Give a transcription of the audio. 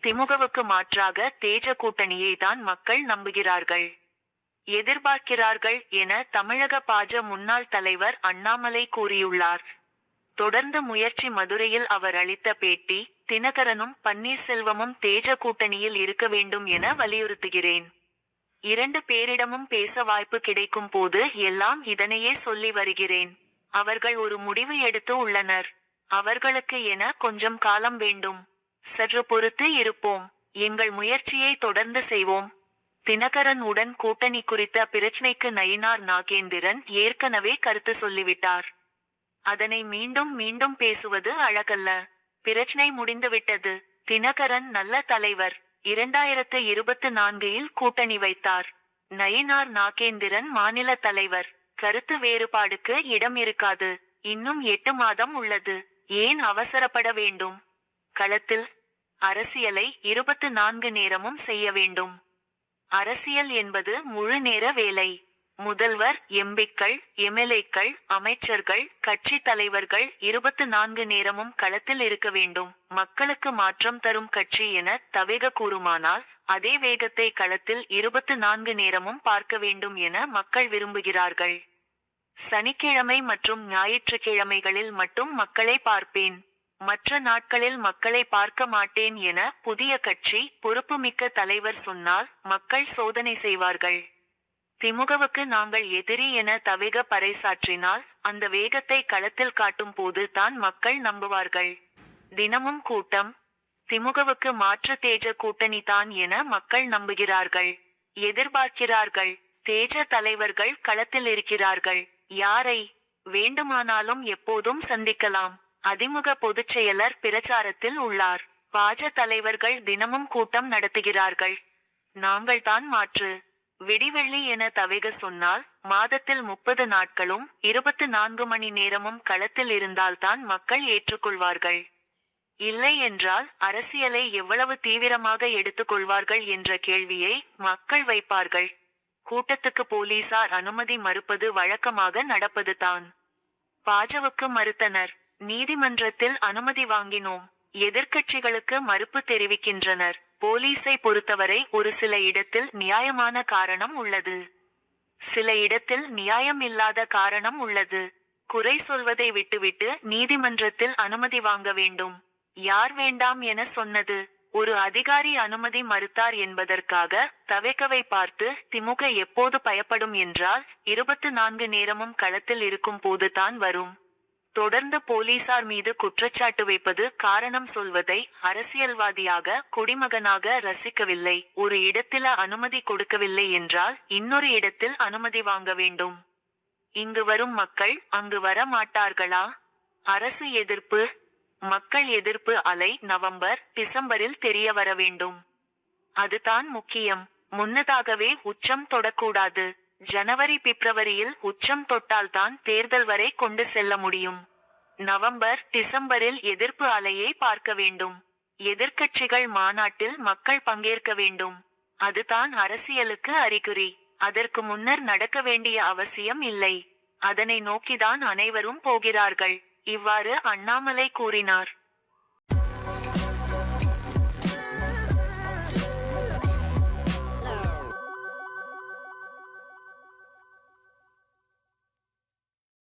திமுகவுக்கு மாற்றாக தேஜ கூட்டணியை தான் மக்கள் நம்புகிறார்கள், எதிர்பார்க்கிறார்கள் என தமிழக பாஜ முன்னாள் தலைவர் அண்ணாமலை கூறியுள்ளார். தொடர்ந்து முயற்சி மதுரையில் அவர் அளித்த பேட்டி, தினகரனும் பன்னீர்செல்வமும் தேஜ கூட்டணியில் இருக்க வேண்டும் என வலியுறுத்துகிறேன். இரண்டு பேரிடமும் பேச வாய்ப்பு கிடைக்கும் போது எல்லாம் இதனையே சொல்லி வருகிறேன். அவர்கள் ஒரு முடிவு எடுத்து உள்ளனர். அவர்களுக்கு என கொஞ்சம் காலம் வேண்டும். சற்று பொறுத்து இருப்போம். எங்கள் முயற்சியை தொடர்ந்து செய்வோம். தினகரன் உடன் கூட்டணி குறித்த பிரச்சனைக்கு நயினார் நாகேந்திரன் ஏற்கனவே கருத்து சொல்லிவிட்டார். அதனை மீண்டும் மீண்டும் பேசுவது அழகல்ல. பிரச்சனை முடிந்துவிட்டது. தினகரன் நல்ல தலைவர். 2024இல் கூட்டணி வைத்தார். நயினார் நாகேந்திரன் மாநில தலைவர். கருத்து வேறுபாடுக்கு இடம் இருக்காது. இன்னும் 8 மாதம் உள்ளது. ஏன் அவசரப்பட வேண்டும்? களத்தில் அரசியலை 24 நேரமும் செய்ய வேண்டும். அரசியல் என்பது முழு நேர வேலை. முதல்வர், எம்பிக்கள், எம்எல்ஏக்கள், அமைச்சர்கள், கட்சி தலைவர்கள் 24 நேரமும் களத்தில் இருக்க வேண்டும். மக்களுக்கு மாற்றம் தரும் கட்சி என தவேக கூறுமானால், அதே வேகத்தை களத்தில் 24 நேரமும் பார்க்க வேண்டும் என மக்கள் விரும்புகிறார்கள். சனிக்கிழமை மற்றும் ஞாயிற்றுக்கிழமைகளில் மட்டும் மக்களை பார்ப்பேன், மற்ற நாட்களில் மக்களை பார்க்க மாட்டேன் என புதிய கட்சி பொறுப்புமிக்க தலைவர் சொன்னால் மக்கள் சோதனை செய்வார்கள். திமுகவுக்கு நாங்கள் எதிரி என தவேக பறைசாற்றினால் அந்த வேகத்தை களத்தில் காட்டும் போது தான் மக்கள் நம்புவார்கள். தினமும் கூட்டம். திமுகவுக்கு மாற்று தேஜ கூட்டணி தான் என மக்கள் நம்புகிறார்கள், எதிர்பார்க்கிறார்கள். தேஜ தலைவர்கள் களத்தில் இருக்கிறார்கள். யாரை வேண்டுமானாலும் எப்போதும் சந்திக்கலாம். அதிமுக பொதுச் செயலர் பிரச்சாரத்தில் உள்ளார். பாஜ தலைவர்கள் தினமும் கூட்டம் நடத்துகிறார்கள். நாங்கள் தான் மாற்று. விடிவெள்ளி என தவேக சொன்னால் மாதத்தில் 30 நாட்களும் 24 மணி நேரமும் களத்தில் இருந்தால்தான் மக்கள் ஏற்றுக்கொள்வார்கள். இல்லை என்றால் அரசியலை எவ்வளவு தீவிரமாக எடுத்துக்கொள்வார்கள் என்ற கேள்வியை மக்கள் வைப்பார்கள். கூட்டத்துக்கு போலீசார் அனுமதி மறுப்பது வழக்கமாக நடப்பது தான். பாஜவுக்கு மறுத்தனர். நீதிமன்றத்தில் அனுமதி வாங்கினோம். எதிர்க்கட்சிகளுக்கு மறுப்பு தெரிவிக்கின்றனர். போலீஸை பொறுத்தவரை ஒரு சில இடத்தில் நியாயமான காரணம் உள்ளது, சில இடத்தில் நியாயம் இல்லாத காரணம் உள்ளது. குறை சொல்வதை விட்டுவிட்டு நீதிமன்றத்தில் அனுமதி வாங்க வேண்டும். யார் வேண்டாம் என சொன்னது? ஒரு அதிகாரி அனுமதி மறுத்தார் என்பதற்காக தவேகவை பார்த்து திமுக எப்போது பயப்படும் என்றால் 24 நேரமும் களத்தில் இருக்கும் போது தான் வரும். தொடர்ந்து போலீசார் மீது குற்றச்சாட்டு வைப்பது, காரணம் சொல்வதை அரசியல்வாதியாக குடிமகனாக ரசிக்கவில்லை. ஒரு இடத்தில் அனுமதி கொடுக்கவில்லை என்றால் இன்னொரு இடத்தில் அனுமதி வாங்க வேண்டும். இங்கு வரும் மக்கள் அங்கு வர மாட்டார்களா? அரசு எதிர்ப்பு, மக்கள் எதிர்ப்பு அலை நவம்பர், டிசம்பரில் தெரிய வர வேண்டும். அதுதான் முக்கியம். முன்னதாகவே உச்சம் தொடக்கூடாது. ஜனவரி பிப்ரவரியில் உச்சம் தொட்டால்தான் தேர்தல் வரை கொண்டு செல்ல முடியும். நவம்பர், டிசம்பரில் எதிர்ப்பு அலையை பார்க்க வேண்டும். எதிர்க்கட்சிகள் மாநாட்டில் மக்கள் பங்கேற்க வேண்டும். அதுதான் அரசியலுக்கு அறிகுறி. அதற்கு முன்னர் நடக்க வேண்டிய அவசியம் இல்லை. அதனை நோக்கிதான் அனைவரும் போகிறார்கள். இவ்வாறு அண்ணாமலை கூறினார்.